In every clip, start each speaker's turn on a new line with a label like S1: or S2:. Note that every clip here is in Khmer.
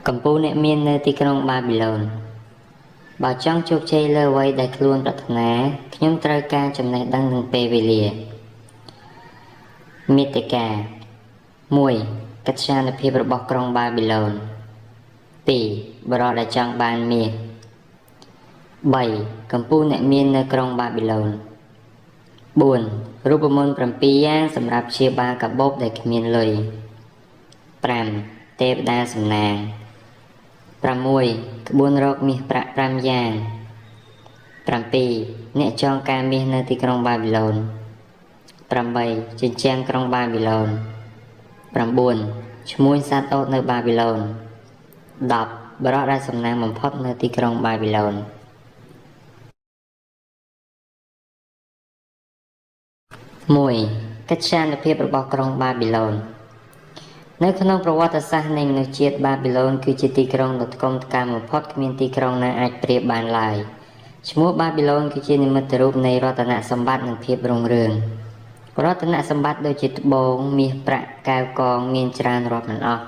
S1: Cầm phu nẹ miên nơi tí krong Babylon. Bảo chong chụp chê lơ quay đại luôn bật ná, nhóm trời ca chầm này đăng nâng bê về lìa. Miết tê ca. Mùi, cách xa nợ phía bọc krong Babylon. Pì, bà rọ đại chong bàn miệt. 3. កំពូលអ្នកមាននៅក្រុងបាប៊ីឡូន 4. រូបមន្ត 7 យ៉ាងសម្រាប់ព្យាបាលកាបូបដែលគ្មានលុយ 5. ទេវតាសំណាង 6. ក្បួនរកមាសប្រាក់ 5 យ៉ាង 7. អ្នកចងការមាសនៅទីក្រុងបាប៊ីឡូន 8. ជញ្ជាំងក្រុងបាប៊ីឡូន 9. ឈ្មួញសត្វអូតនៅបាប៊ីឡូន 10. បរិសុទ្ធដែលសំណាងបំផុតនៅទីក្រុងបាប៊ីឡូន 1. កិច្ចសានភាពរបស់ក្រុងបាប៊ីឡូន នៅក្នុងប្រវត្តិសាស្ត្រនៃមនុស្សជាតិបាប៊ីឡូនគឺជាទីក្រុងដ៏ថ្កុំថ្កើងបំផុតគ្មានទីក្រុងណាអាចប្រៀបបានឡើយឈ្មោះបាប៊ីឡូនគឺជានិមិត្តរូបនៃរតនសម្បត្តិនិងភាពរុងរឿងរតនសម្បត្តិដូចជាត្បូងមាសប្រាក់កែវកងមានច្រើនរាប់មិនអស់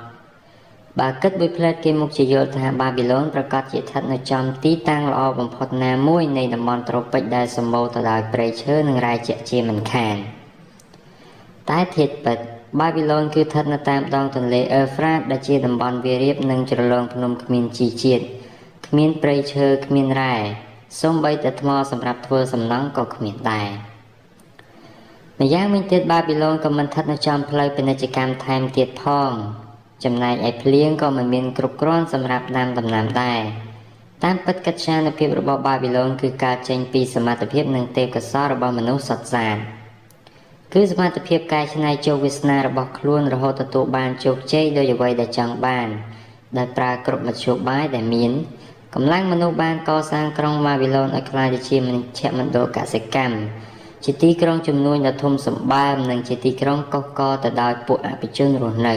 S1: បើគិតពីផ្លែតគេមុខជាយល់ថាបាប៊ីឡូនប្រកាសជាស្ថិតនៅចំទីតាំងល្អបំផុតណាមួយនៃតំបន់ត្រូពិចដែលសម្បូរទៅដោយព្រៃឈើនិងរ៉ែជាក់ជាមិនខានតែធាតុពិតបាប៊ីឡូនគឺស្ថិតនៅតាមដងទន្លេអឺហ្វ្រាតដែលជាតំបន់វាលរាបនិងជ្រលងភ្នំគ្មានជីជាតិគ្មានព្រៃឈើគ្មានរ៉ែសូម្បីតែថ្មសម្រាប់ធ្វើសំណង់ក៏គ្មានដែរម្យ៉ាងវិញទៀតបាប៊ីឡូនក៏មិនស្ថិតនៅចំផ្លូវពាណិជ្ជកម្មថែមទៀតផងចំណែកឯភ្លៀងក៏មិនមានគ្រប់គ្រាន់សម្រាប់ដាំដំណាំដែរតាមពិតកិច្ចការភាពរបស់បាប៊ីឡូនគឺការចេញពីសមត្ថភាពនិងទេពកោសល្យរបស់មនុស្សសុទ្ធសាធគឺសមត្ថភាពកែច្នៃជោគវាសនារបស់ខ្លួនរហូតទទួលបានជោគជ័យដោយអ្វីដែលចង់បានដោយប្រើគ្រប់មធ្យោបាយដែលមានកម្លាំងមនុស្សបានកសាងក្រុងបាប៊ីឡូនឲ្យក្លាយទៅជាមជ្ឈមណ្ឌលកសិកម្មជាទីក្រុងជំនួញដ៏ធំសម្បើមនិងជាទីក្រុងកុះករទៅដោយពួកអភិជនរស់នៅ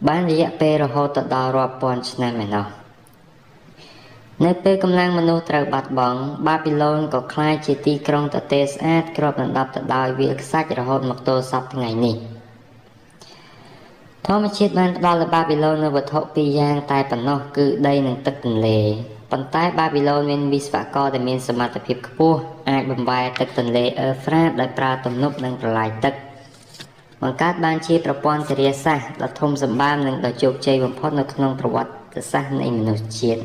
S1: បានរយៈពេលរហូតដល់រាប់ពាន់ឆ្នាំឯណោះនៅពេលកម្លាំងមនុស្សត្រូវបាត់បង់បាប៊ីឡូនក៏ក្លាយជាទីក្រុងទទេស្អាតគ្របដណ្ដប់ទៅដោយវាលខ្សាច់រហូតមកទល់សព្វថ្ងៃនេះធម្មជាតិបានផ្ដល់ឲ្យបាប៊ីឡូននូវវត្ថុពីរយ៉ាងតែប៉ុណ្ណោះគឺដីនិងទឹកទន្លេប៉ុន្តែបាប៊ីឡូនមានវិស្វករដែលមានសមត្ថភាពខ្ពស់អាចបំបែរទឹកទន្លេអឺហ្វ្រាតដោយប្រើទំនប់និងប្រឡាយទឹកបង្កើតបានជាប្រព័ន្ធធារាសាស្ត្រដ៏ធំសម្បើមនិងដ៏ជោគជ័យបំផុតនៅក្នុងប្រវត្តិសាស្ត្រនៃមនុស្សជាតិ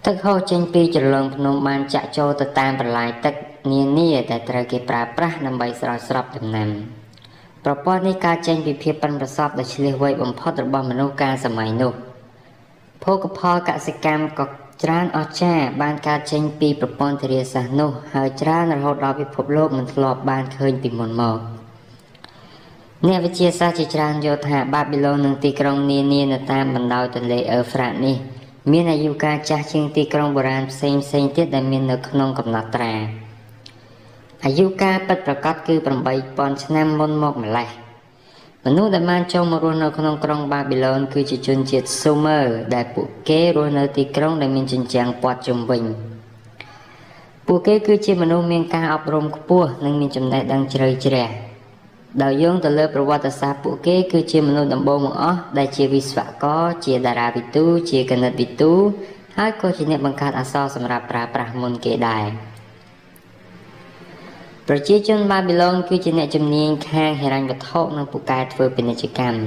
S1: ទឹកហូរចេញពីជ្រលងភ្នំបានចាក់ចូលទៅតាមប្រឡាយទឹកនានាដែលត្រូវគេប្រើប្រាស់ដើម្បីស្រោចស្រពដំណាំប្រព័ន្ធនេះកើតចេញពីភាពប៉ិនប្រសប់ដ៏ឈ្លាសវៃបំផុតរបស់មនុស្សកាលសម័យនោះភោគផលកសិកម្មក៏ច្រើនអស្ចារ្យបានកើតចេញពីប្រព័ន្ធធារាសាស្ត្រនោះហើយច្រើនរហូតដល់ពិភពលោកមិនធ្លាប់បានឃើញពីមុនមកអ្នកវិទ្យាសាស្ត្រជាច្រើនយល់ថាបាប៊ីឡូននិងទីក្រុងនានានៅតាមបណ្ដោយទន្លេអឺហ្វ្រាតនេះមានអាយុកាលចាស់ជាងទីក្រុងបុរាណផ្សេងទៀតដែលមាននៅក្នុងកំណត់ត្រាអាយុកាលពិតប្រាកដគឺ 8000 ឆ្នាំមុនមកម្លេះមនុស្សដែលបានចូលមករស់នៅក្នុងក្រុងបាប៊ីឡូនគឺជាជនជាតិស៊ូមើរដែលពួកគេរស់នៅទីក្រុងដែលមានជញ្ជាំងព័ទ្ធជុំវិញពួកគេគឺជាមនុស្សមានការអប់រំខ្ពស់និងមានចំណេះដឹងជ្រៅជ្រះដោយយោងទៅលើប្រវត្តិសាស្ត្រពួកគេគឺជាមនុស្សដំបូងបង្អស់ដែលជាវិស្វករជាតារាវិទូជាគណិតវិទូហើយក៏ជាអ្នកបង្កើតអក្សរសម្រាប់ប្រើប្រាស់មុនគេដែរប្រជាជនបាប៊ីឡូនគឺជាអ្នកជំនាញខាងហិរញ្ញវត្ថុនិងពូកែធ្វើពាណិជ្ជកម្ម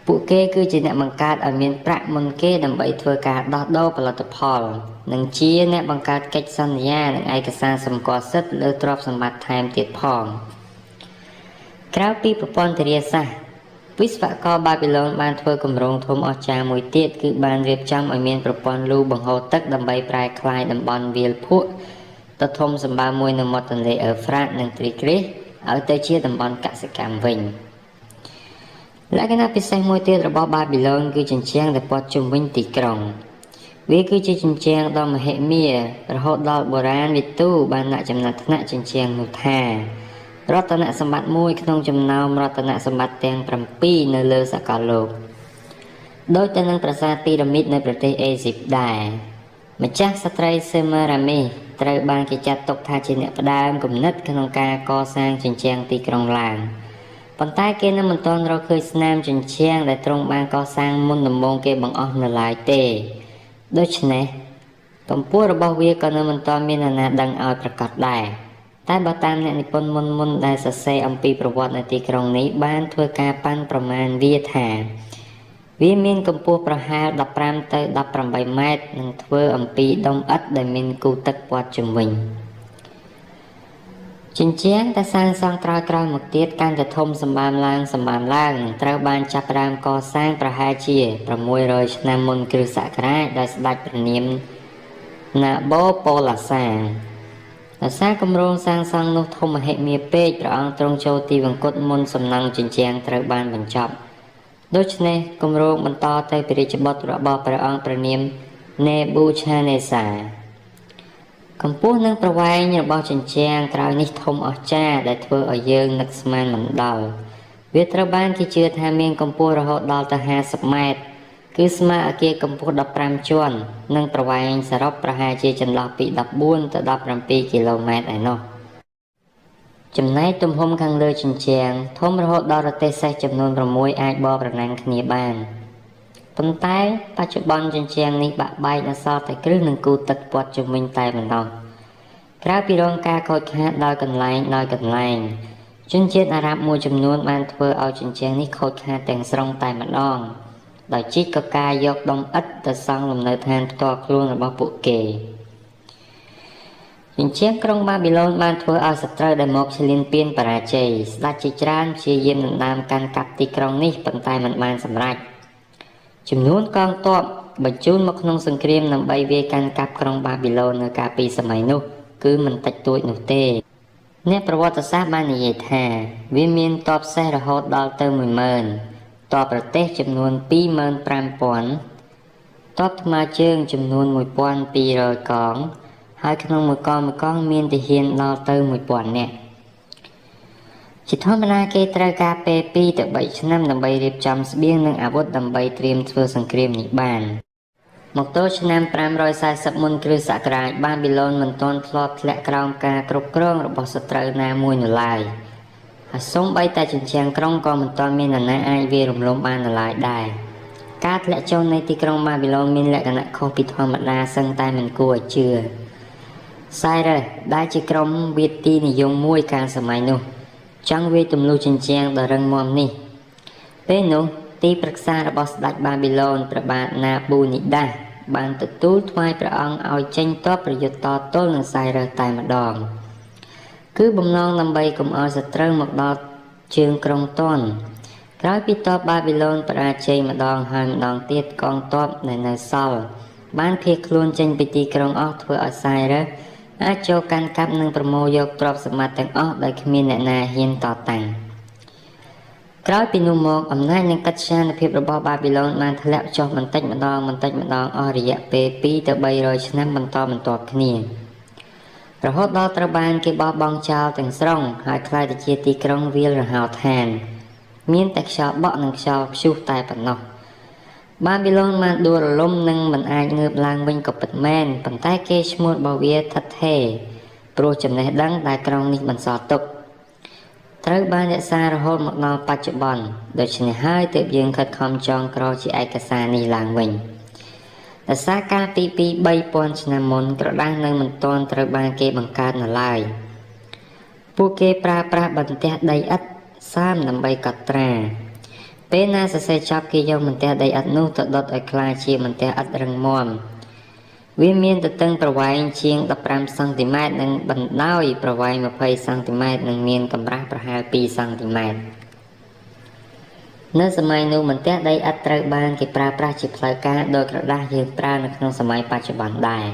S1: ពួកគេគឺជាអ្នកបង្កើតឲ្យមានប្រាក់មុនគេដើម្បីធ្វើការដោះដូរផលិតផលនិងជាអ្នកបង្កើតកិច្ចសន្យានិងឯកសារសម្គាល់សិទ្ធិលើទ្រព្យសម្បត្តិថែមទៀតផងក្រៅពីប្រព័ន្ធធារាសាស្ត្រវិស្វករបាប៊ីឡូនបានធ្វើគម្រោងធំអស្ចារ្យមួយទៀតគឺបានរៀបចំឲ្យមានប្រព័ន្ធលូបង្ហូរទឹកដើម្បីប្រែក្លាយតំបន់វាលភក់ដ៏ធំសម្បើមមួយនៅមាត់ទន្លេអឺហ្វ្រាតនិងត្រីក្រីសឲ្យទៅជាតំបន់កសិកម្មវិញលក្ខណៈពិសេសមួយទៀតរបស់បាប៊ីឡូនគឺជញ្ជាំងដែលព័ទ្ធជុំវិញទីក្រុងវាគឺជាជញ្ជាំងដ៏មហិមារហូតដល់បុរាណវិទូបានដាក់ចំណាត់ថ្នាក់ជញ្ជាំងនោះថារតនសម្បត្តិមួយក្នុងចំណោមរតនសម្បត្តិទាំង7នៅលើសកលលោកដោយទៅនឹងប្រាសាទពីរ៉ាមីតនៅប្រទេសអេស៊ីបដែរម្ចាស់ស្ត្រីសេម៉ារ៉ាមីត្រូវបានគេចាត់ទុកថាជាអ្នកផ្ដើមគំនិតក្នុងការកសាងជញ្ជាំងទីក្រុងឡើង ប៉ុន្តែគេនៅមិនទាន់រកឃើញស្នាមជញ្ជាំងដែលទ្រង់បានកសាងមុនដំបូងគេបង្អស់នៅឡើយទេដូច្នេះកម្ពស់របស់វាក៏នៅមិនទាន់មាននរណាដឹងឲ្យប្រកាសដែរតែបើតាមអ្នកនិពន្ធមុនដែលសរសេរអំពីប្រវត្តិនៅទីក្រុងនេះបានធ្វើការប៉ាន់ប្រមាណវាថាវាមានកម្ពស់ប្រហែល15ទៅ18ម៉ែត្រនិងធ្វើអំពីដុំឥដ្ឋដែលមានគូទឹកព័ទ្ធជុំវិញជញ្ជាំងដែលសាងសង់ក្រោយៗមកទៀតកាន់តែធំសម្បើមឡើងនិងត្រូវបានចាប់ផ្ដើមកសាងប្រហែលជា600ឆ្នាំមុនគ្រិស្តសករាជដោយស្ដេចព្រះនាមណាបូប៉ូឡាសាដោយសារគម្រោងសាងសង់នោះធំមហិមាពេកព្រះអង្គទ្រង់ចូលទីវង្គតមុនសំណង់ជញ្ជាំងត្រូវបានបញ្ចប់ដូច្នេះគម្រោងបន្តទៅពីរាជបុត្ររបស់ព្រះអង្គព្រះនាមណេប៊ូឆាណេសាកម្ពស់និងប្រវែងរបស់ជញ្ជាំងក្រោយនេះធំអស្ចារ្យដែលធ្វើឲ្យយើងនឹកស្មានមិនដល់វាត្រូវបានគេជឿថាមានកម្ពស់រហូតដល់ទៅ50ម៉ែត្រគឺស្មើអគារកម្ពស់15ជាន់និងប្រវែងសរុបប្រហែលជាចន្លោះពី14ទៅ17គីឡូម៉ែត្រឯណោះចំណែកទំហំខាងលើជញ្ជាំងធំរហូតដល់រទេះសេះចំនួន6អាចបកប្រណាំងគ្នាបានប៉ុន្តែបច្ចុប្បន្នជញ្ជាំងនេះបាក់បែកនៅសល់តែគ្រឹះនិងគូទឹកព័ទ្ធជុំវិញតែប៉ុណ្ណោះក្រៅពីរងការខូចខាតដោយកន្លែងជនជាតិអារ៉ាប់មួយចំនួនបានធ្វើឲ្យជញ្ជាំងនេះខូចខាតទាំងស្រុងតែម្ដងដោយជីកកកាយកដុំឥដ្ឋទៅសង់លំនៅឋានផ្ទាល់ខ្លួនរបស់ពួកគេជញ្ជាំងក្រុងបាប៊ីឡូនបានធ្វើឲ្យសត្រូវដែលមកឈ្លានពានបរាជ័យស្ដេចជាច្រើនព្យាយាមដណ្ដើមកាន់កាប់ទីក្រុងនេះប៉ុន្តែមិនបានសម្រេចចំនួនកងទ័ពបញ្ជូនមកក្នុងសង្គ្រាមដើម្បីវាយកាន់កាប់ក្រុងបាប៊ីឡូននៅកាលពីសម័យនោះគឺមិនតិចតួចនោះទេអ្នកប្រវត្តិសាស្ត្របាននិយាយថាវាមានទ័ពសេះរហូតដល់ទៅ 10000 ទ័ពប្រទេសចំនួន 25000 ទ័ពថ្មើរជើងចំនួន 1200 កងហើយក្នុងមួយកងមានទាហានដល់ទៅ 1000 នាក់ជាធម្មតាគេត្រូវការពេល2ទៅ3ឆ្នាំដើម្បីរៀបចំស្បៀងនិងអាវុធដើម្បីត្រៀមធ្វើសង្គ្រាមនេះបានមកទល់ឆ្នាំ540មុនគ្រិស្តសករាជបាប៊ីឡូនមិនទាន់ធ្លាប់ធ្លាក់ក្រោមការគ្រប់គ្រងរបស់សត្រូវណាមួយនៅឡើយហើយសូម្បីតែជញ្ជាំងក្រុងក៏មិនទាន់មាននរណាអាចវាយរំលំបាននៅឡើយដែរការធ្លាក់ចុះនៃទីក្រុងបាប៊ីឡូនមានលក្ខណៈខុសពីធម្មតាសឹងតែមិនគួរឲ្យជឿCyrusដែលជាក្រុមវាទីនិយមមួយកាលសម័យនោះចង់វាយទម្លុះជញ្ជាំងដ៏រឹងមាំនេះពេលនោះទីប្រឹក្សារបស់ស្ដេចបាប៊ីឡូនព្រះបាទណាប៊ូនីដាសបានទទួលថ្វាយព្រះអង្គឲ្យចេញទ័ពប្រយុទ្ធតទល់នឹងCyrusតែម្ដងគឺបំណងដើម្បីកុំឲ្យសត្រូវមកដល់ជើងក្រុងទាន់ក្រោយពីទ័ពបាប៊ីឡូនបរាជ័យម្ដងហើយម្ដងទៀតកងទ័ពនៅសល់បានភៀសខ្លួនចេញពីទីក្រុងអស់ធ្វើឲ្យCyrusអាចចូលកាន់កាប់និងប្រមូលយកទ្រព្យសម្បត្តិទាំងអស់ដោយគ្មានអ្នកណាហ៊ានតតាំងក្រោយពីនោះមកអំណាចនិងកិត្យានុភាពរបស់បាប៊ីឡូនបានធ្លាក់ចុះបន្តិចម្ដងអស់រយៈពេល2ទៅ300ឆ្នាំបន្តបន្ទាប់គ្នារហូតដល់ត្រូវបានគេបោះបង់ចោលទាំងស្រុងហើយក្លាយទៅជាទីក្រុងវាលរហោឋានមានតែខ្យល់បក់និងខ្យល់ព្យុះតែប៉ុណ្ណោះបាប៊ីឡូនបានដួលរលំនិងមិនអាចងើបឡើងវិញក៏ពិតមែនប៉ុន្តែគេឈ្មោះរបស់វាថិតថេរព្រោះចំណេះដឹងដែលក្រុងនេះបន្សល់ទុកត្រូវបានរក្សារហូតមកដល់បច្ចុប្បន្នដូច្នេះហើយទើបយើងខិតខំចងក្រងជាឯកសារនេះឡើងវិញដោយសារកាលពី 3000 ឆ្នាំមុនក្រដាសនៅមិនទាន់ត្រូវបានគេបង្កើតនៅឡើយពួកគេប្រើប្រាស់បន្ទះដីឥដ្ឋសាមដើម្បីកត់ត្រាពេលណាសរសេរចប់គេយកបន្ទះដីឥដ្ឋនោះទៅដុតឲ្យក្លាយជាបន្ទះឥដ្ឋរឹងមាំវាមានទទឹងប្រវែងជាង15សង់ទីម៉ែត្រនិងបណ្ដោយប្រវែង20សង់ទីម៉ែត្រនិងមានកម្រាស់ប្រហែល2សង់ទីម៉ែត្រនៅសម័យនោះបន្ទះដីឥដ្ឋត្រូវបានគេប្រើប្រាស់ជាផ្លូវការដោយក្រដាសយើងប្រើនៅក្នុងសម័យបច្ចុប្បន្នដែរ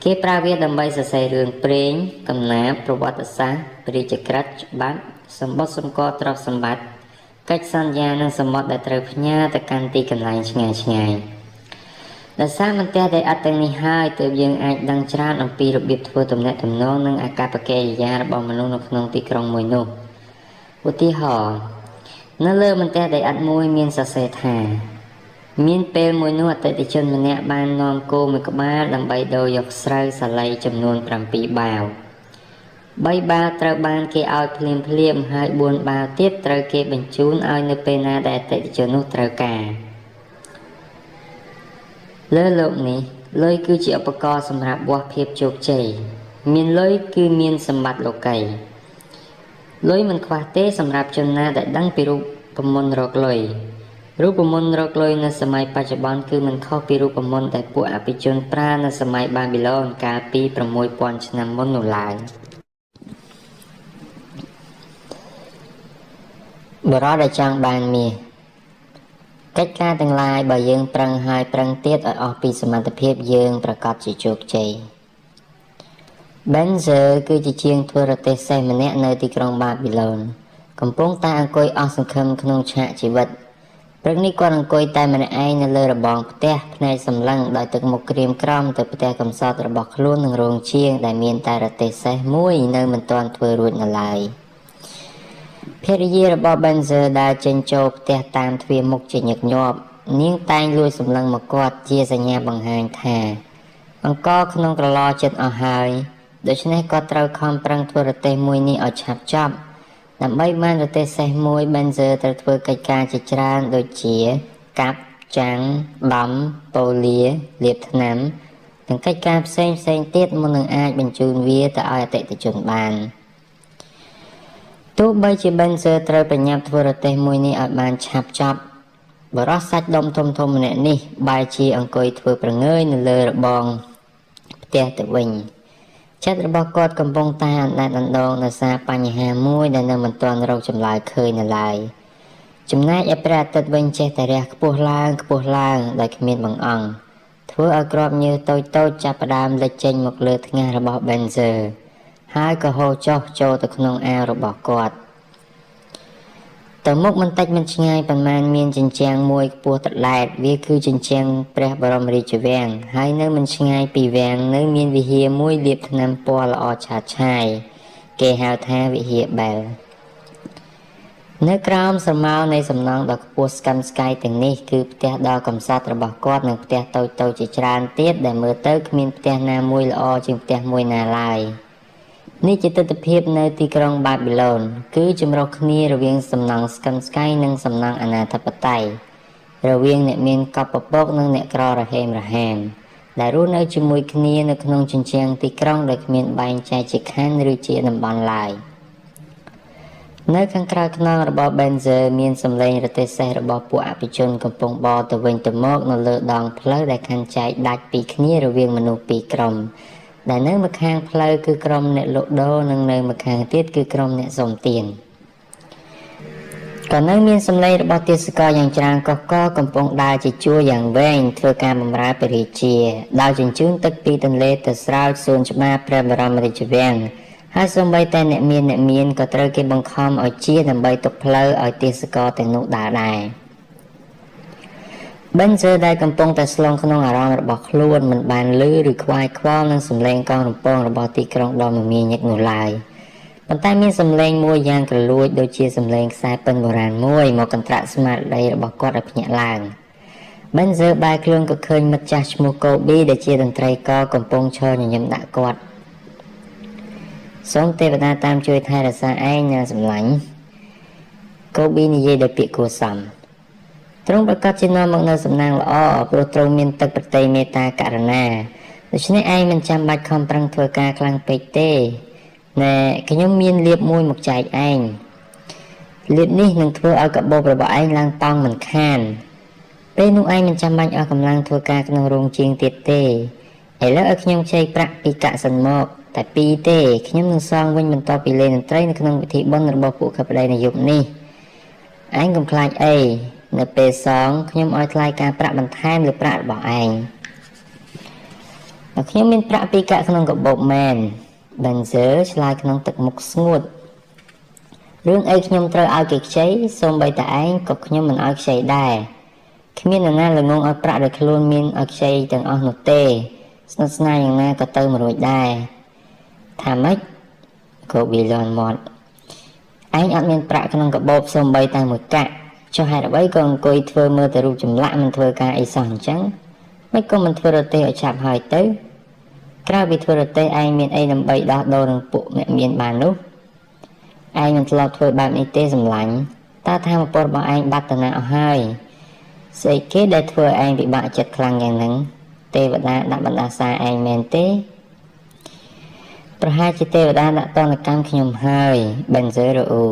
S1: គេប្រើវាដើម្បីសរសេររឿងព្រេងកំណាព្យប្រវត្តិសាស្ត្រព្រះរាជក្រឹត្យច្បាប់សម្បត្តិសម្គាល់ទ្រព្យសម្បត្តិកិច្ចសន្យានិងសមុទ្រដែលត្រូវផ្ញើទៅកាន់ទីកន្លែងឆ្ងាយដោយសារបន្ទះដីឥដ្ឋទាំងនេះហើយទើបយើងអាចដឹងច្រើនអំពីរបៀបធ្វើទំនាក់ទំនងនិងអាកប្បកិរិយារបស់មនុស្សនៅក្នុងទីក្រុងមួយនោះឧទាហរណ៍នៅលើបន្ទះដីឥដ្ឋមួយមានសរសេរថាមានពេលមួយនោះអតិថិជនម្នាក់បាននាំគោមួយក្បាលដើម្បីដូរយកស្រូវសាលីចំនួន7បាវ 3 បាវត្រូវបានគេឲ្យភ្លាមហើយ4បាវទៀតត្រូវគេបញ្ជូនឲ្យនៅពេលណាដែលអតិថិជននោះត្រូវការលើលោកនេះលុយគឺជាឧបករណ៍សម្រាប់វាស់ភាពជោគជ័យមានលុយគឺមានសម្បត្តិលោកីលុយមិនខ្វះទេសម្រាប់ជនណាដែលដឹងពីរូបមន្តរកលុយរូបមន្តរកលុយនៅសម័យបច្ចុប្បន្នគឺមិនខុសពីរូបមន្តដែលពួកអភិជនប្រើនៅសម័យបាប៊ីឡូនកាលពី 6000 ឆ្នាំមុននោះឡើយបរិបទដែលចង់បានមាសកិច្ចការទាំងឡាយបើយើងប្រឹងហើយប្រឹងទៀតឲ្យអស់ពីសមត្ថភាពយើងប្រកាសជាជោគជ័យ Benzer គឺជាជាងធ្វើរទេះសេះម្នាក់នៅទីក្រុងបាប៊ីឡូនកំពុងតែអង្គុយអស់សង្ឃឹមក្នុងឆាកជីវិតព្រឹកនេះគាត់អង្គុយតែម្នាក់ឯងនៅលើរបងផ្ទះភ្នែកសម្លឹងដោយទឹកមុខក្រៀមក្រំទៅផ្ទះកំសត់របស់ខ្លួននឹងរោងជាងដែលមានតែរទេះសេះមួយនៅមិនទាន់ធ្វើរួចនៅឡើយភរិយារបស់ Benzer ដែលចេញចូលផ្ទះតាមទ្វារមុខជាញឹកញាប់នាងតែងលួចសម្លឹងមកគាត់ជាសញ្ញាបង្ហាញថាអង្គក្នុងក្រឡចិត្តអស់ហើយដូច្នេះគាត់ត្រូវខំប្រឹងធ្វើរទេះមួយនេះឲ្យឆាប់ចប់ដើម្បីបានរទេះសេះមួយ Benzer ត្រូវធ្វើកិច្ចការជាច្រើនដូចជាកាប់ចាំងដំប៉ូលាលាបថ្នាំនិងកិច្ចការផ្សេងទៀតមុននឹងអាចបញ្ជូនវាទៅឲ្យអតិថិជនបានទោះបីជា Benzer ត្រូវប្រញាប់ធ្វើរទេះមួយនេះឲ្យបានឆាប់ចប់បរិសសាច់ដុំធំម្នាក់នេះបែរជាអង្គុយធ្វើប្រងើយនៅលើរបងផ្ទះទៅវិញចិត្តរបស់គាត់កំពុងតែអណ្ដែតអណ្ដូងដោយសារបញ្ហាមួយដែលនៅមិនទាន់រកចម្លើយឃើញនៅឡើយចំណែកឯព្រះអាទិត្យវិញចេះតែរះខ្ពស់ឡើងដោយគ្មានបង្អង់ធ្វើឲ្យគ្រាប់ញើសតូចចាប់ផ្ដើមលេចចេញមកលើថ្ងាសរបស់ Benzer ហើយក៏ហូរចុះចូលទៅក្នុងអាវរបស់គាត់ទៅមុខមិនតិចមិនឆ្ងាយប៉ុន្មានមានជញ្ជាំងមួយខ្ពស់ត្រឡែតវាគឺជញ្ជាំងព្រះបរមរាជវាំងហើយនៅមិនឆ្ងាយពីវាំងនៅមានវិហារមួយលាបថ្នាំពណ៌ល្អឆើតឆាយគេហៅថាវិហារបែលនៅក្រោមស្រមោលនៃសំណង់ដ៏ខ្ពស់ស្កឹមស្កៃទាំងនេះគឺផ្ទះដ៏កំសត់របស់គាត់និងផ្ទះតូចជាច្រើនទៀតដែលមើលទៅគ្មានផ្ទះណាមួយល្អជាងផ្ទះមួយណាឡើយនេះជាទស្សនវិជ្ជានៅទីក្រុងបាប៊ីឡូនគឺចម្រុះគ្នារវាងសំណង់ស្កឹមស្កៃនិងសំណង់អនាធិបតេយ្យរវាងអ្នកមានកប់ពពកនិងអ្នកក្ររហេមរហាមដែលរស់នៅជាមួយគ្នានៅក្នុងជញ្ជាំងទីក្រុងដែលគ្មានបែងចែកជាខណ្ឌឬជាតំបន់ឡើយនៅខាងក្រៅខ្នងរបស់ Benzer មានសម្លេងរទេះសេះរបស់ពួកអភិជនកំពុងបរទៅវិញទៅមកនៅលើដងផ្លូវដែលខណ្ឌចែកដាច់ពីគ្នារវាងមនុស្សពីរក្រុមដែលនៅម្ខាងផ្លូវគឺក្រុមអ្នកលក់ដូរនិងនៅម្ខាងទៀតគឺក្រុមអ្នកសុំទានក៏នៅមានសម្លេងរបស់ទេសចរយ៉ាងច្រើនកុះកកំពុងដើរជាជួរយ៉ាងវែងធ្វើការបម្រើព្រះរាជាដោយជញ្ជូនទឹកពីទន្លេទៅស្រោចសួនច្បារព្រះបរមរាជវាំងហើយសូម្បីតែអ្នកមានក៏ត្រូវគេបង្ខំឲ្យជាដើម្បីទុកផ្លូវឲ្យទេសចរទាំងនោះដើរដែរBenzer ដែលកំពុងតែស្លងក្នុងអារម្មណ៍របស់ខ្លួនមិនបានលឺឬខ្វាយខ្វល់នឹងសម្លេងកងរំពងរបស់ទីក្រុងដ៏មមាញឹកនោះឡើយប៉ុន្តែមានសម្លេងមួយយ៉ាងក្រលួចដូចជាសម្លេងខ្សែពិណបុរាណមួយមកកន្ត្រាក់ស្មារតីរបស់គាត់ឲ្យភ្ញាក់ឡើង Benzer បែរខ្លួនក៏ឃើញមិត្តចាស់ឈ្មោះ Kobe ដែលជាតន្ត្រីករកំពុងឈរញញឹមដាក់គាត់សូមទេវតាតាមជួយថែរក្សាឯងយ៉ាងសម្លាញ់ Kobe និយាយដោយពាក្យគួរសមទ្រង់ប្រកាសជានាំមកនៅសំណាងល្អព្រោះទ្រង់មានទឹកប្រតិមេត្តាករុណាដូច្នេះឯងមិនចាំបាច់ខំប្រឹងធ្វើការខ្លាំងពេកទេណែខ្ញុំមានលាភមួយមកចែកឯងលាភនេះនឹងធ្វើឲ្យកាបូបរបស់ឯងឡើងតង់មិនខានពេលនោះឯងមិនចាំបាច់អស់កម្លាំងធ្វើការក្នុងរោងជាងទៀតទេឥឡូវឲ្យខ្ញុំខ្ចីប្រាក់ពីកាក់សិនមកតែពីរទេខ្ញុំនឹងសងវិញបន្ទាប់ពីលេងតន្ត្រីនៅក្នុងពិធីបុណ្យរបស់ពួកខបដីនៅយប់នេះឯងកុំខ្លាចអីនៅពេលសងខ្ញុំឲ្យថ្លៃការប្រាក់បន្ថែមលើប្រាក់របស់ឯងខ្ញុំមានប្រាក់ពីកាក់ក្នុងកាបូបមែន Benzer ឆ្លើយក្នុងទឹកមុខស្ងួតរឿងអីខ្ញុំត្រូវឲ្យគេខ្ចីសូម្បីតែឯងក៏ខ្ញុំមិនឲ្យខ្ចីដែរគ្មាននរណាល្ងងឲ្យប្រាក់ដែលខ្លួនមានឲ្យខ្ចីទាំងអស់នោះទេស្និទ្ធស្នាលយ៉ាងណាក៏ទៅមិនរួចដែរថាម៉េចក៏វាលន់មាត់ឯងអត់មានប្រាក់ក្នុងកាបូបសូម្បីតែមួយកាក់ចុះហេតុអ្វីក៏អង្គុយធ្វើមើលតែរូបចម្លាក់មិនធ្វើការអីសោះអញ្ចឹងមិនក៏មិនធ្វើរទេះឲ្យឆាប់ហើយទៅ ក្រៅពីធ្វើរទេះឯងមានអីដើម្បីដោះដូរនឹងពួកអ្នកមានបាននោះឯងមិនធ្លាប់ធ្វើបែបនេះទេសម្លាញ់តើធម៌ពលរបស់ឯងបាត់ទៅណាអស់ហើយស្អីគេដែលធ្វើឯងពិបាកចិត្តខ្លាំងយ៉ាងហ្នឹងទេវតាដាក់បណ្ដាសាឯងមែនទេប្រហែលជាទេវតាដាក់ទណ្ឌកម្មខ្ញុំហើយបេនហ្សេរ៉ូ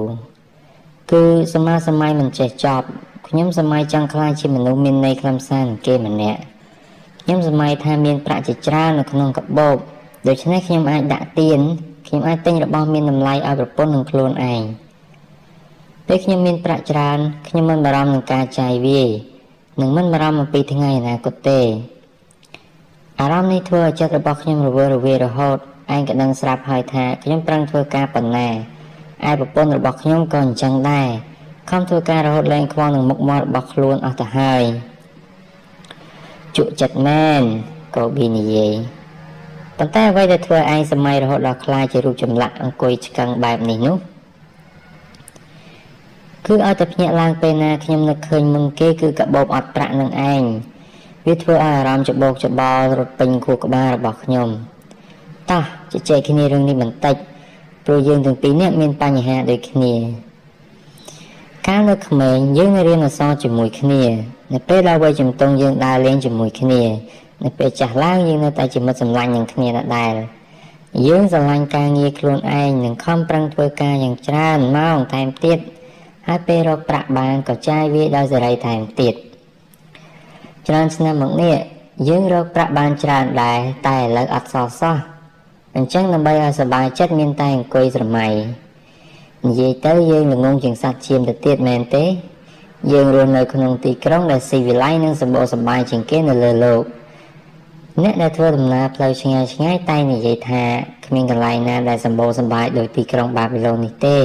S1: គឺសម័យមិនចេះចប់ខ្ញុំសម័យចង់ខ្លាចជាមនុស្សមានន័យខ្លឹមសារនឹងគេម្នាក់ខ្ញុំសម័យថាមានប្រាក់ជាច្រើននៅក្នុងកាបូបដូច្នេះខ្ញុំអាចដាក់ទៀនខ្ញុំអាចទិញរបស់មានតម្លៃឲ្យប្រពន្ធនឹងខ្លួនឯងពេលខ្ញុំមានប្រាក់ច្រើនខ្ញុំមិនបារម្ភនឹងការចាយវាយនិងមិនបារម្ភអំពីថ្ងៃអនាគតទេអារម្មណ៍នេះធ្វើឲ្យចិត្តរបស់ខ្ញុំរវើរវាយរហូតឯងក៏ដឹងស្រាប់ហើយថាខ្ញុំប្រឹងធ្វើការប៉ុណ្ណាឯប្រពន្ធរបស់ខ្ញុំក៏អញ្ចឹងដែរខំធ្វើការរហូតលែងខ្វល់នឹងមុខមាត់របស់ខ្លួនអស់ទៅហើយជក់ចិត្តមែនកូប៊ីនិយាយប៉ុន្តែអ្វីដែលធ្វើឯងសម័យរហូតដល់ខ្លាចជារូបចម្លាក់អង្គុយឆ្កឹងបែបនេះនោះគឺឲ្យតែភ្ញាក់ឡើងពេលណាខ្ញុំនឹកឃើញមុនគេគឺកាបូបអត់ប្រាក់នឹងឯងវាធ្វើឲ្យអារម្មណ៍ច្បោកច្បល់រត់ពេញខួរក្បាលរបស់ខ្ញុំតោះជជែកគ្នារឿងនេះបន្តិចព្រោះយើងទាំងពីរនាក់មានបញ្ហាដូចគ្នាកាលនៅក្មេងយើងរៀនអក្សរជាមួយគ្នានៅពេលដល់វ័យជំទង់យើងដើរលេងជាមួយគ្នានៅពេលចាស់ឡើងយើងនៅតែជាមិត្តសម្លាញ់នឹងគ្នាដដែលយើងស្រឡាញ់ការងារខ្លួនឯងនិងខំប្រឹងធ្វើការយ៉ាងច្រើនម៉ោងថែមទៀតហើយពេលរកប្រាក់បានក៏ចាយវាដោយសេរីថែមទៀតច្រើនឆ្នាំមកនេះយើងរកប្រាក់បានច្រើនដែរតែឥឡូវអត់សល់សោះអញ្ចឹងដើម្បីឲ្យសប្បាយចិត្តមានតែអង្គុយស្រមៃនិយាយទៅយើងល្ងងជាងសត្វឈាមទៅទៀតមែនទេយើងរស់នៅក្នុងទីក្រុងដែលស៊ីវិល័យនិងសម្បូរសប្បាយជាងគេនៅលើលោកអ្នកដែលធ្វើដំណើរផ្លូវឆ្ងាយឆ្ងាយតែនិយាយថាគ្មានកន្លែងណាដែលសម្បូរសប្បាយដូចទីក្រុងបាប៊ីឡូននេះទេ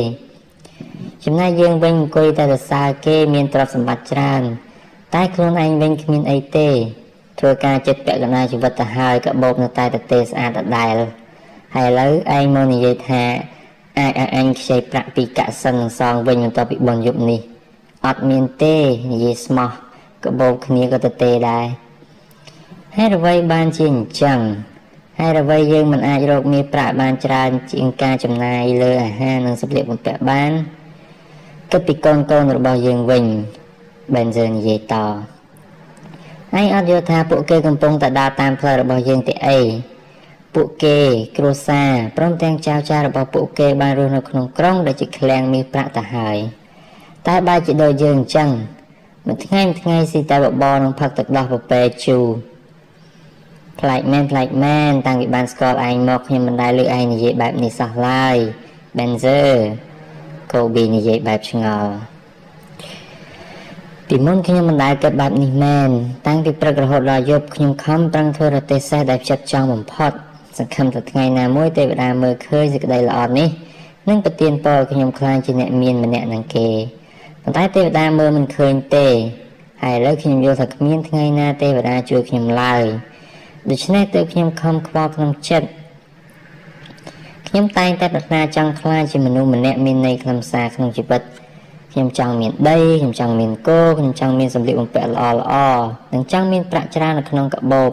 S1: ចំណែកយើងវិញអង្គុយតែសរសើរគេមានទ្រព្យសម្បត្តិច្រើនតែខ្លួនឯងវិញគ្មានអីទេធ្វើការចិត្តពាក់កណ្ដាលជីវិតទៅហើយក៏បោកនៅតែទទេស្អាតដដែលហើយឥឡូវឯងមកនិយាយថាអាចឲ្យអញខ្ចីប្រាក់ពីកាក់សិននឹងសងវិញបន្ទាប់ពីបនយប់នេះអត់មានទេនិយាយស្មោះក៏បោកគ្នាក៏ទទេដែរហើយអ្វីបានជាអញ្ចឹងហើយអ្វីយើងមិនអាចរកមាសប្រាក់បានច្រើនជាងការចំណាយលើអាហារនិងសម្លៀកបំពាក់បានគិតពីកូនរបស់យើងវិញបេនហ្សេនិយាយតឯងអត់យល់ថាពួកគេកំពុងតែដើរតាមផ្លូវរបស់យើងទេអីពួកគេគ្រួសារព្រមទាំងចៅចាស់របស់ពួកគេបានរស់នៅក្នុងក្រុងដែលជាឃ្លាំងមាសប្រាក់ទៅហើយតែបែរជាដូចយើងអញ្ចឹងមួយថ្ងៃស៊ីតែបបរនឹងផឹកទឹកដោះពពែជូរប្លែកមែនតាំងពីបានស្គាល់ឯងមកខ្ញុំមិនដែលលើឯងនិយាយបែបនេះសោះឡើយបេនហ្សេកូប៊ីនិយាយបែបឆ្ងល់ពីមុនខ្ញុំមិនដែលគិតបែបនេះមែនតាំងពីព្រឹករហូតដល់យប់ខ្ញុំខំប្រឹងធ្វើរទេះសេះដែលផ្ចិតចង់បំផុតសង្ឃឹមថាថ្ងៃណាមួយទេវតាមើលឃើញសេចក្តីល្អនេះនឹងប្រទានពរឲ្យខ្ញុំខ្លាចជាអ្នកមានម្នាក់នឹងគេប៉ុន្តែទេវតាមើលមិនឃើញទេហើយឥឡូវខ្ញុំយល់ថាគ្មានថ្ងៃណាទេវតាជួយខ្ញុំឡើយដូច្នេះទើបខ្ញុំខំខ្វល់ក្នុងចិត្តខ្ញុំតែងតែប្រាថ្នាចង់ខ្លាចជាមនុស្សម្នាក់មានន័យខ្លឹមសារក្នុងជីវិតខ្ញុំចង់មានដីខ្ញុំចង់មានគោខ្ញុំចង់មានសម្លៀកបំពាក់ល្អនិងចង់មានប្រាក់ច្រើននៅក្នុងកាបូប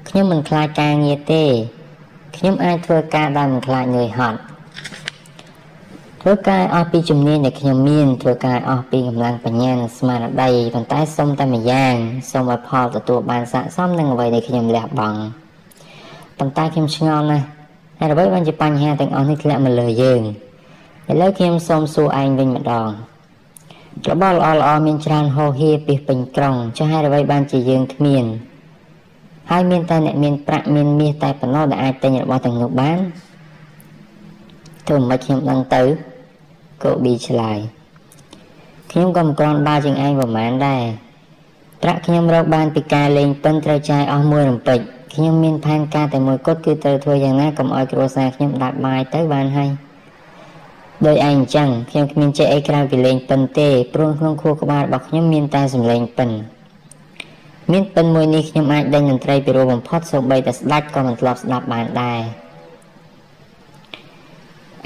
S1: ខ្ញុំមិនខ្លាចការងារទេខ្ញុំអាចធ្វើការដោយមិនខ្លាចនឿយហត់ធ្វើការអស់ពីជំនាញដែលខ្ញុំមានធ្វើការអស់ពីកម្លាំងបញ្ញានិងស្មារតីប៉ុន្តែសូមតែម្យ៉ាងសូមឲ្យផលទទួលបានស័ក្តិសមនឹងអ្វីដែលខ្ញុំលះបង់ប៉ុន្តែខ្ញុំឆ្ងល់ណាស់ហើយអ្វីបានជាបញ្ហាទាំងអស់នេះធ្លាក់មកលើយើងឥឡូវខ្ញុំសូមសួរឯងវិញម្ដងរបស់ល្អមានច្រើនហូរហៀពីពេញក្រុងចុះហើយអ្វីបានជាយើងគ្មានហើយមានតែអ្នកមានប្រាក់មានមាសតែប៉ុណ្ណោះដែលអាចទិញរបស់ទាំងនោះបានធ្វើមិនខ្ញុំដឹងទៅកូប៊ីឆ្លើយខ្ញុំក៏មិនគ្រាន់បើជាងឯងប្រហែលដែរប្រាក់ខ្ញុំរកបានពីការលេងពិនត្រូវចាយអស់មួយរំពេចខ្ញុំមានផែនការតែមួយគត់គឺត្រូវធ្វើយ៉ាងណាកុំឲ្យគ្រួសារខ្ញុំដាច់បាយទៅបានហើយដោយឯងអញ្ចឹងខ្ញុំគ្មានចេះអីក្រៅពីលេងពិនទេព្រោះក្នុងខួរក្បាលរបស់ខ្ញុំមានតែសំឡេងពិនមានពិនមួយនេះខ្ញុំអាចដេញតន្ត្រីពីរោះបំផុតសូម្បីតែស្ដាច់ក៏មិនធ្លាប់ស្ដាប់បានដែរ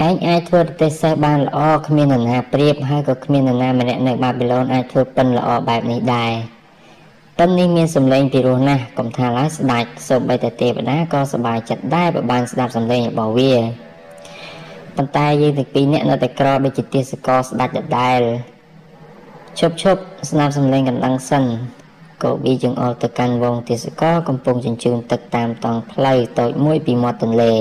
S1: ឯងអាចធ្វើរទេះសេះបានល្អគ្មាននរណាប្រៀបហើយក៏គ្មាននរណាម្នាក់នៅបាប៊ីឡូនអាចធ្វើពិនល្អបែបនេះដែរ ប៉ុននេះមានសម្លេងពីរោះណាស់កុំថាឡើយស្ដាច់សូម្បីតែទេវតាក៏សប្បាយចិត្តដែរបើបានស្ដាប់សម្លេងរបស់វាប៉ុន្តែយើងទាំងពីរនាក់នៅតែក្រដូចជាទាសករស្ដាច់ដដែលឈប់ស្ដាប់សម្លេងកណ្ដឹងសិនកូប៊ីចង្អុលទៅកាន់វងទាសករកំពុងជញ្ជូនទឹកតាមតង់ផ្លូវតូចមួយពីមាត់ទន្លេ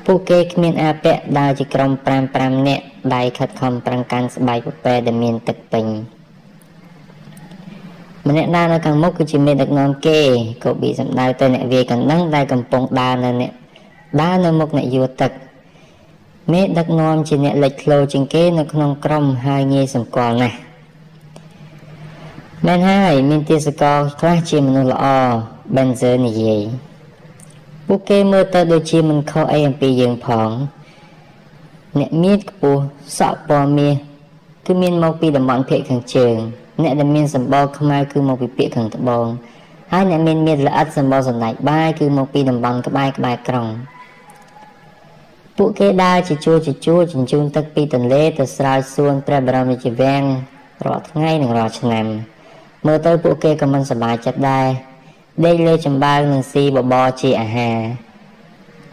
S1: ពួកគេគ្មានអាពាក់ដើរជាក្រុម5នាក់ដៃខិតខំប្រឹងកាន់ស្បែកពពែដែលមានទឹកពេញម្នាក់ដើរនៅខាងមុខគឺជាមេដឹកនាំគេកូប៊ីសំដៅទៅអ្នកវាយកណ្ដឹងដែលកំពុងដើរនៅមុខអ្នកយួរទឹកមេដឹកនាំជាអ្នកលេចធ្លោជាងគេនៅក្នុងក្រុមហើយងាយសម្គាល់ណាស់មែនហើយមានទាសករខ្លះជាមនុស្សល្អ Benzer និយាយពួកគេមើលទៅដូចជាមិនខុសអីអំពីយើងផងអ្នកមានខ្ពស់សក់ពណ៌មាសគឺមានមកពីតំបន់ភាគខាងជើងអ្នកដែលមានសម្បល់ខ្មៅគឺមកពីភាគខាងត្បូងហើយអ្នកមានមាឌល្អិតសម្បល់សណ្ដែកបាយគឺមកពីតំបន់ក្បែរក្រុងពួកគេដើរជាជួរជញ្ជូនទឹកពីទន្លេទៅស្រោចសួនព្រះបរមរាជវាំងរាល់ថ្ងៃនិងរាល់ឆ្នាំមើលទៅពួកគេក៏មិនសប្បាយចិត្តដែរដេកលើចំបើងនិងស៊ីបបរជាអាហារ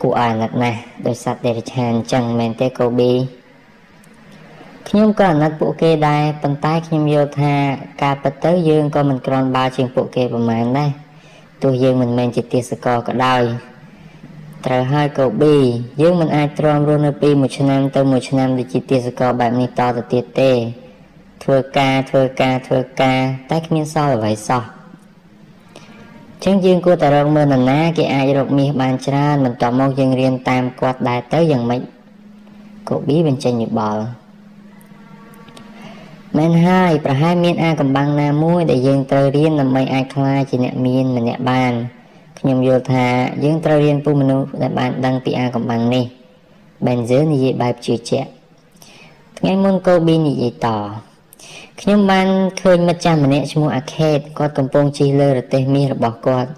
S1: គួរអាណិតណាស់ដោយសត្វដេរឆានចឹងមែនទេកូប៊ីខ្ញុំក៏អាណិតពួកគេដែរប៉ុន្តែខ្ញុំយល់ថាការពិតទៅយើងក៏មិនគ្រាន់បើជាងពួកគេប្រហែលដែរទោះយើងមិនមែនជាទាសករក៏ដោយត្រូវហើយកូប៊ីយើងមិនអាចទ្រាំរស់នៅពីមួយឆ្នាំទៅមួយឆ្នាំដូចជាទាសករបែបនេះតទៅទៀតទេធ្វើការតែគ្មានសល់អ្វីសោះចឹងយើងគួរតែរកមើលនរណាគេអាចរកមាសបានច្រើនបន្ទាប់មកយើងរៀនតាមគាត់ដែរទៅយ៉ាងម៉េចកូប៊ីបញ្ចេញយោបល់មែនហើយប្រហែលមានអាកំបាំងណាមួយដែលយើងត្រូវរៀនដើម្បីអាចក្លាយជាអ្នកមានម្នាក់បានខ្ញុំយល់ថាយើងត្រូវរៀនពីមនុស្សដែលបានដឹងពីអាកំបាំងនេះ Benzer និយាយបែបជឿជាក់ថ្ងៃមុនកូប៊ីនិយាយតខ្ញុំបានឃើញមិត្តចាស់ម្នាក់ឈ្មោះអាខេតគាត់កំពុងជិះលើរទេះមាសរបស់គាត់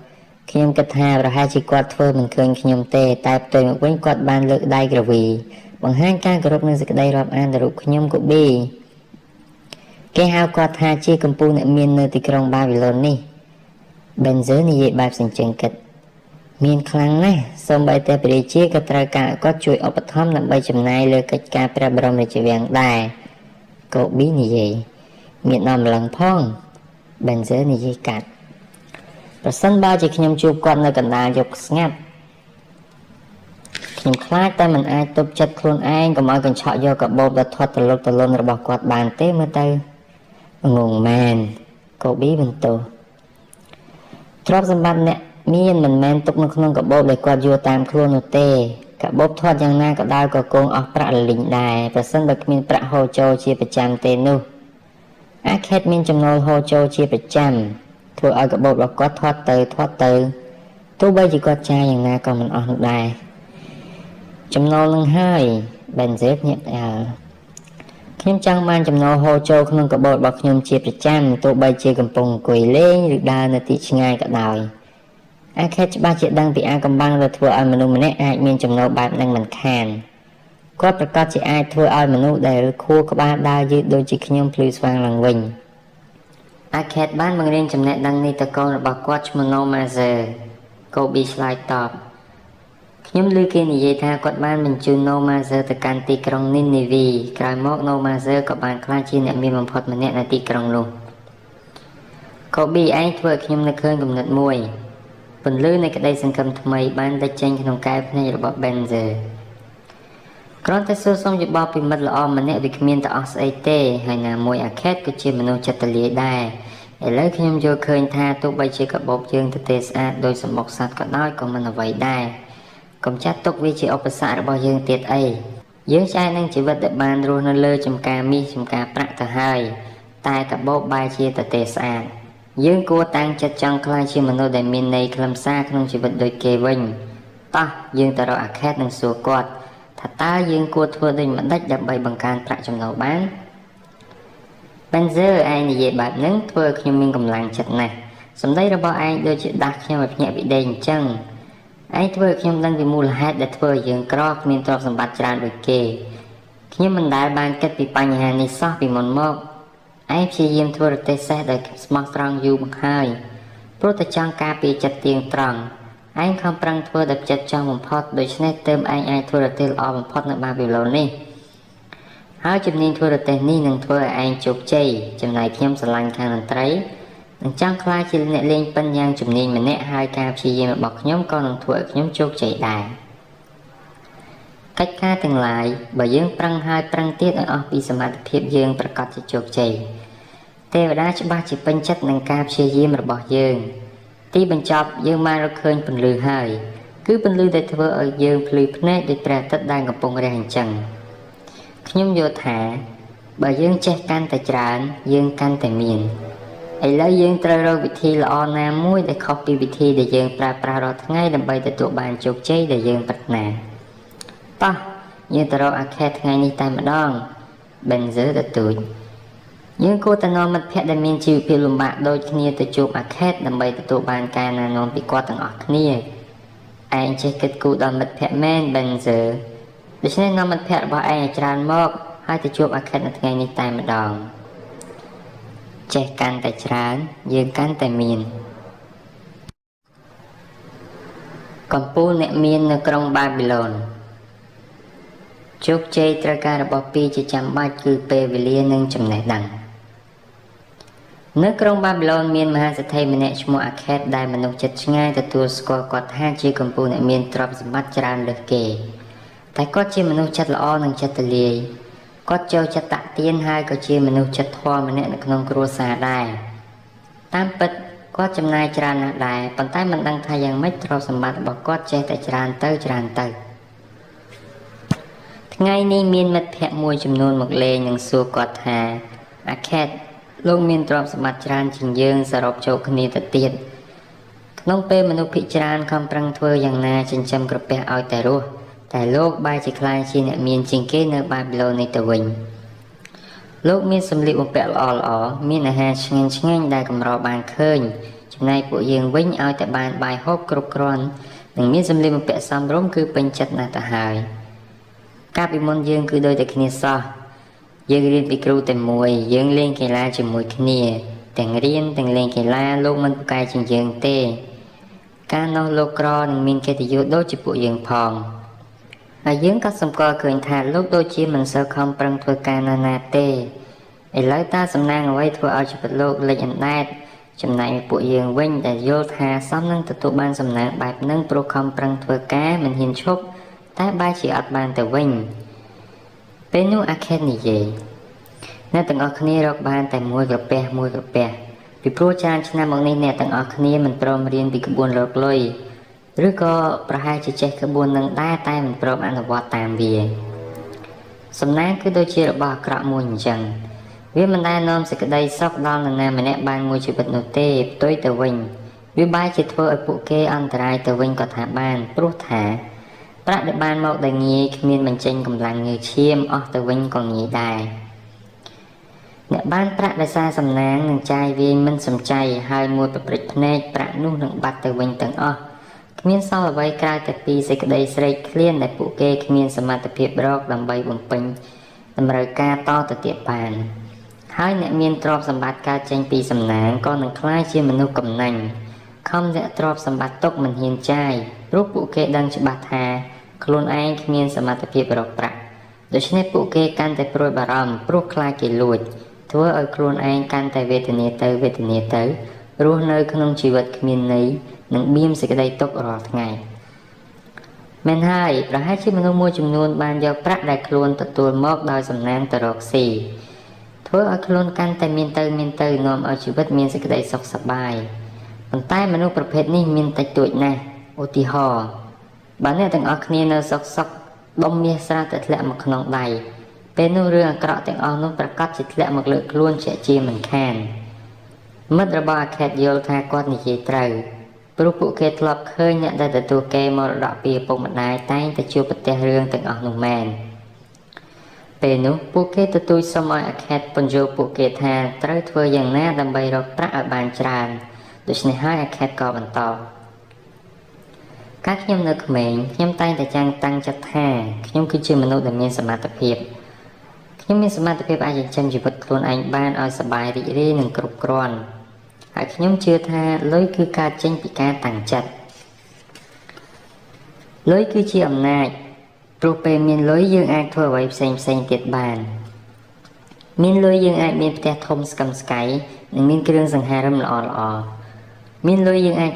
S1: ខ្ញុំគិតថាប្រហែលជាគាត់ធ្វើមិនឃើញខ្ញុំទេតែផ្ទុយមកវិញគាត់បានលើកដៃក្រវីបង្ហាញការគោរពនិងសេចក្តីរាប់អានទៅរូបខ្ញុំកូប៊ីគេហៅគាត់ថាជាកំពូលអ្នកមាននៅទីក្រុងបាប៊ីឡូននេះ Benzer និយាយបែបសញ្ជឹងគិតមានខ្លាំងណាស់សូម្បីតែព្រះរាជាក៏ត្រូវការគាត់ជួយឧបត្ថម្ភដើម្បីចំណាយលើកិច្ចការព្រះបរមរាជវាំងដែរកូប៊ីនិយាយមានដំឡឹងផង Benzer និយាយកាត់ប្រសិនបើជាខ្ញុំជួបគាត់នៅកណ្ដាលយប់ស្ងាត់ខ្ញុំខ្លាចតែមិនអាចទប់ចិត្តខ្លួនឯងកុំឲ្យកញ្ឆក់យកកាបូបដ៏ធាត់ត្រលុតត្រលន់របស់គាត់បានទេមើលទៅងងមែនកូប៊ីបន្ទោសទ្រព្យសម្បត្តិអ្នកមានមិនមែនទុកនៅក្នុងកាបូបដែលគាត់យកតាមខ្លួននោះទេកាបូបធាត់យ៉ាងណាក៏ដោយក៏គង់អស់ប្រាក់លលីងដែរប្រសិនបើគ្មានប្រាក់ហូរចូលជាប្រចាំទេនោះអាខេតមានចំណូលហូរចូលជាប្រចាំធ្វើឲ្យកាបូបរបស់គាត់ធាត់ទៅទោះបីជាគាត់ចាយយ៉ាងណាក៏មិនអស់នោះដែរចំណូលនឹងហើយ Benzer ញាក់ផ្អើលខ្ញុំចង់បានចំណូលហូរចូលក្នុងកាបូបរបស់ខ្ញុំជាប្រចាំទោះបីជាកំពុងអង្គុយលេងឬដើរនៅទីឆ្ងាយក៏ដោយអាខេតច្បាស់ជាដឹងពីអាកំបាំងដែលធ្វើឲ្យមនុស្សម្នាក់អាចមានចំណូលបែបហ្នឹងមិនខានគាត់ប្រកាសជាអាចធ្វើឲ្យមនុស្សដែលខួរក្បាលដើរយឺតដូចជាខ្ញុំភ្លឺស្វាងឡើងវិញអាខេតបានបង្រៀនចំណេះដឹងនេះទៅកូនរបស់គាត់ឈ្មោះ Nomazer កូប៊ីឆ្លើយតបខ្ញុំឮគេនិយាយថាគាត់បានបញ្ជូន Nomazer ទៅកាន់ទីក្រុង Ninive ក្រោយមក Nomazer ក៏បានក្លាយជាអ្នកមានបំផុតម្នាក់នៅទីក្រុងនោះកូប៊ីឯងធ្វើឲ្យខ្ញុំនឹកឃើញគំនិតមួយពន្លឺនៃក្តីសង្ឃឹមថ្មីបានលេចចេញក្នុងកែវភ្នែករបស់ Benzer គ្រាន់តែសួរសុំយោបល់ពីមិត្តល្អម្នាក់វាគ្មានតែអស់ស្អីទេហើយណាមួយអាខេតក៏ជាមនុស្សចិត្តទលាយដែរឥឡូវខ្ញុំយល់ឃើញថាទោះបីជាកាបូបយើងទៅទេស្អាតដោយសម្បុកសត្វក៏ដោយក៏មិនអ្វីដែរកុំចាត់ទុកវាជាឧបសគ្គរបស់យើងទៀតអីយើងឆ្អែតនឹងជីវិតដែលបានរស់នៅលើចំការមាសចំការប្រាក់ទៅហើយតែកាបូបបែរជាទៅទេស្អាតយើងគួរតាំងចិត្តចង់ក្លាយជាមនុស្សដែលមានន័យខ្លឹមសារក្នុងជីវិតដូចគេវិញតោះយើងទៅរកអាខេតនិងសួរគាត់ថាតើយើងគួរធ្វើដូចម្ដេចដើម្បីបង្កើនប្រាក់ចំណូលបាន Benzer ឯងនិយាយបែបហ្នឹងធ្វើឲ្យខ្ញុំមានកម្លាំងចិត្តណាស់សម្ដីរបស់ឯងដូចជាដាស់ខ្ញុំឲ្យភ្ញាក់ពីដេកអញ្ចឹងឯងធ្វើឲ្យខ្ញុំដឹងពីមូលហេតុដែលធ្វើឲ្យយើងក្រគ្មានទ្រព្យសម្បត្តិច្រើនដូចគេខ្ញុំមិនដែលបានគិតពីបញ្ហានេះសោះពីមុនមក ឯងព្យាយាមធ្វើរទេះសេះដោយស្មោះត្រង់យូរមកហើយព្រោះតែចង់ការពារចិត្តទៀងត្រង់ឯងខំប្រឹងធ្វើដោយចិត្តចង់បំផុតដូច្នេះទើបឯងអាចធ្វើរទេះល្អបំផុតនៅបាប៊ីឡូននេះហើយជំនាញធ្វើរទេះនេះនឹងធ្វើឲ្យឯងជោគជ័យចំណែកខ្ញុំស្រឡាញ់ខាងតន្ត្រីនឹងចង់ក្លាយជាអ្នកលេងពិណយ៉ាងជំនាញម្នាក់ហើយការព្យាយាមរបស់ខ្ញុំក៏នឹងធ្វើឲ្យខ្ញុំជោគជ័យដែរកិច្ចការទាំងឡាយបើយើងប្រឹងហើយប្រឹងទៀតឲ្យអស់ពីសមត្ថភាពយើងប្រកាសជាជោគជ័យទេវតាច្បាស់ជាពេញចិត្តនឹងការព្យាយាមរបស់យើងទីបញ្ចប់យើងបានរកឃើញពន្លឺហើយគឺពន្លឺដែលធ្វើឲ្យយើងភ្លឺភ្នែកដូចព្រះអាទិត្យដែលកំពុងរះអញ្ចឹងខ្ញុំយល់ថាបើយើងចេះកាន់តែច្រើនយើងកាន់តែមានឥឡូវយើងត្រូវរកវិធីល្អណាមួយដែលខុសពីវិធីដែលយើងប្រើប្រាស់រាល់ថ្ងៃដើម្បីទទួលបានជោគជ័យដែលយើងប្រាថ្នាតោះយើងទៅរកអាខេតថ្ងៃនេះតែម្ដង Benzer ទទូចយើងគួរតែនាំមិត្តភ័ក្តិដែលមានជីវភាពលំបាកដូចគ្នាទៅជួបអាខេតដើម្បីទទួលបានការណែនាំពីគាត់ទាំងអស់គ្នាឯងចេះគិតគូរដល់មិត្តភ័ក្តិមែន Benzer ដូច្នេះនាំមិត្តភ័ក្តិរបស់ឯងឲ្យច្រើនមកហើយទៅជួបអាខេតនៅថ្ងៃនេះតែម្ដងចេះកាន់តែច្រើនយើងកាន់តែមានកំពូលអ្នកមាននៅក្រុងបាប៊ីឡូនជោគជ័យត្រូវការរបស់ពីរជាចាំបាច់គឺពេលវេលានិងចំណេះដឹងនៅក្រុងបាប៊ីឡូនមានមហាសេដ្ឋីម្នាក់ឈ្មោះអាខេតដែលមនុស្សចិត្តឆ្ងាយទទួលស្គាល់គាត់ថាជាកំពូលអ្នកមានទ្រព្យសម្បត្តិច្រើនលើសគេតែគាត់ជាមនុស្សចិត្តល្អនិងចិត្តទូលាយគាត់ចូលចិត្តតាក់ទានហើយក៏ជាមនុស្សចិត្តធម៌ម្នាក់នៅក្នុងគ្រួសារដែរតាមពិតគាត់ចំណាយច្រើនណាស់ដែរប៉ុន្តែមិនដឹងថាយ៉ាងម៉េចទ្រព្យសម្បត្តិរបស់គាត់ចេះតែច្រើនទៅថ្ងៃនេះមានមិត្តភ័ក្តិមួយចំនួនមកលេងនិងសួរគាត់ថាអាខេតលោកមានទ្រព្យសម្បត្តិច្រើនជាងយើងសរុបចូលគ្នាទៅទៀតក្នុងពេលមនុស្សភាគច្រើនខំប្រឹងធ្វើយ៉ាងណាចិញ្ចឹមក្រពះឲ្យតែរស់តែលោកបែរជាខ្លាចជាអ្នកមានជាងគេនៅបាប៊ីឡូននេះទៅវិញលោកមានសម្លៀកបំពាក់ល្អមានអាហារឆ្ងាញ់ដែលកម្របានឃើញចំណែកពួកយើងវិញឲ្យតែបានបាយហូបគ្រប់គ្រាន់និងមានសម្លៀកបំពាក់សមរម្យគឺពេញចិត្តណាស់ទៅហើយកាលពីមុនយើងគឺដូចតែគ្នាសោះយើងរៀនពីគ្រូតែមួយយើងលេងកីឡាជាមួយគ្នាទាំងរៀនទាំងលេងកីឡាលោកមិនប្រកែកជាងយើងទេកាលនោះលោកក្រនឹងមានកិត្តិយសដូចជាពួកយើងផងហើយយើងក៏សម្គាល់ឃើញថាលោកដូចជាមិនសូវខំប្រឹងធ្វើការណាទេឥឡូវតើសំណាងអ្វីធ្វើឲ្យជីវិតលោកលេចអណ្ដែតចំណែកពួកយើងវិញដែលយល់ថាសមនឹងទទួលបានសំណាងបែបហ្នឹងព្រោះខំប្រឹងធ្វើការមិនហ៊ានឈប់តែបែរជាអត់បានទៅវិញពេលនោះអាខេតនិយាយអ្នកទាំងអស់គ្នារកបានតែមួយក្រពះពីព្រោះច្រើនឆ្នាំមកនេះអ្នកទាំងអស់គ្នាមិនព្រមរៀនពីក្បួនរកលុយឬក៏ប្រហែលជាចេះក្បួននឹងដែរតែមិនព្រមអនុវត្តតាមវាសំណាងគឺដូចជារបស់អាក្រក់មួយអញ្ចឹងវាមិនដែលនាំសេចក្តីសុខដល់នរណាម្នាក់បានមួយជីវិតនោះទេផ្ទុយទៅវិញវាបែរជាធ្វើឲ្យពួកគេអន្តរាយទៅវិញក៏ថាបានព្រោះថាប្រាក់ដែលបានមកដែលងាយគ្មានបញ្ចេញកម្លាំងងើឈាមអស់ទៅវិញក៏ងាយដែរអ្នកបានប្រាក់ដោយសារសំណាងនឹងចាយវាយមិនសំចៃហើយមួយប្រព្រឹត្តភ្នែកប្រាក់នោះនឹងបាត់ទៅវិញទាំងអស់គ្មានសល់អ្វីក្រៅតែពីសេចក្តីស្រេកឃ្លានដែលពួកគេគ្មានសមត្ថភាពរកដើម្បីបំពេញតម្រូវការតទៅទៀតបានហើយអ្នកមានទ្រព្យសម្បត្តិកើតចេញពីសំណាងក៏នឹងក្លាយជាមនុស្សកំណាញ់ខំលាក់ទ្រព្យសម្បត្តិទុកមិនហ៊ានចាយព្រោះពួកគេដឹងច្បាស់ថាខ្លួនឯងគ្មានសមត្ថភាពរកប្រាក់ដូច្នេះពួកគេកាន់តែព្រួយបារម្ភព្រោះខ្លាចគេលួចធ្វើឲ្យខ្លួនឯងកាន់តែវេទនាទៅរស់នៅក្នុងជីវិតគ្មានន័យនិងបៀមសេចក្តីទុក្ខរាល់ថ្ងៃមែនហើយប្រហែលជាមនុស្សមួយចំនួនបានយកប្រាក់ដែលខ្លួនទទួលមកដោយសំណាងទៅរកស៊ីធ្វើឲ្យខ្លួនកាន់តែមានទៅនាំឲ្យជីវិតមានសេចក្តីសុខសប្បាយប៉ុន្តែមនុស្សប្រភេទនេះមានតិចតួចណាស់ឧទាហរណ៍បើអ្នកទាំងអស់គ្នានៅសុកដុំមាសស្រាប់តែធ្លាក់មកក្នុងដៃពេលនោះរឿងអាក្រក់ទាំងអស់នោះប្រកាសជាធ្លាក់មកលើខ្លួនជាមិនខានមិត្តរបស់អាខេតយល់ថាគាត់និយាយត្រូវព្រោះពួកគេធ្លាប់ឃើញអ្នកដែលទទួលគេមរតកពីឪពុកម្ដាយតែងតែជួបប្រទះរឿងទាំងអស់នោះមែនពេលនោះពួកគេទទូចសុំឲ្យអាខេតពន្យល់ពួកគេថាត្រូវធ្វើយ៉ាងណាដើម្បីរកប្រាក់ឲ្យបានច្រើនដូច្នេះហើយអាខេតក៏បន្តកាលខ្ញុំនៅក្មេងខ្ញុំតែងតែតាំងចិត្តថាខ្ញុំគឺជាមនុស្សដែលមានសមត្ថភាព ខ្ញុំមានសមត្ថភាពអាចចិញ្ចឹមជីវិតខ្លួនឯងបានឲ្យសប្បាយរីករាយនិងគ្រប់គ្រាន់ហើយខ្ញុំជឿថាលុយគឺការចេញពីការតាំងចិត្តលុយគឺជាអំណាចព្រោះពេលមានលុយយើងអាចធ្វើអ្វីផ្សេងទៀតបានមានលុយយើងអាចមានផ្ទះធំស្កឹមស្កៃនិងមានគ្រឿងសង្ហារិមល្អមានលុយយើងអាច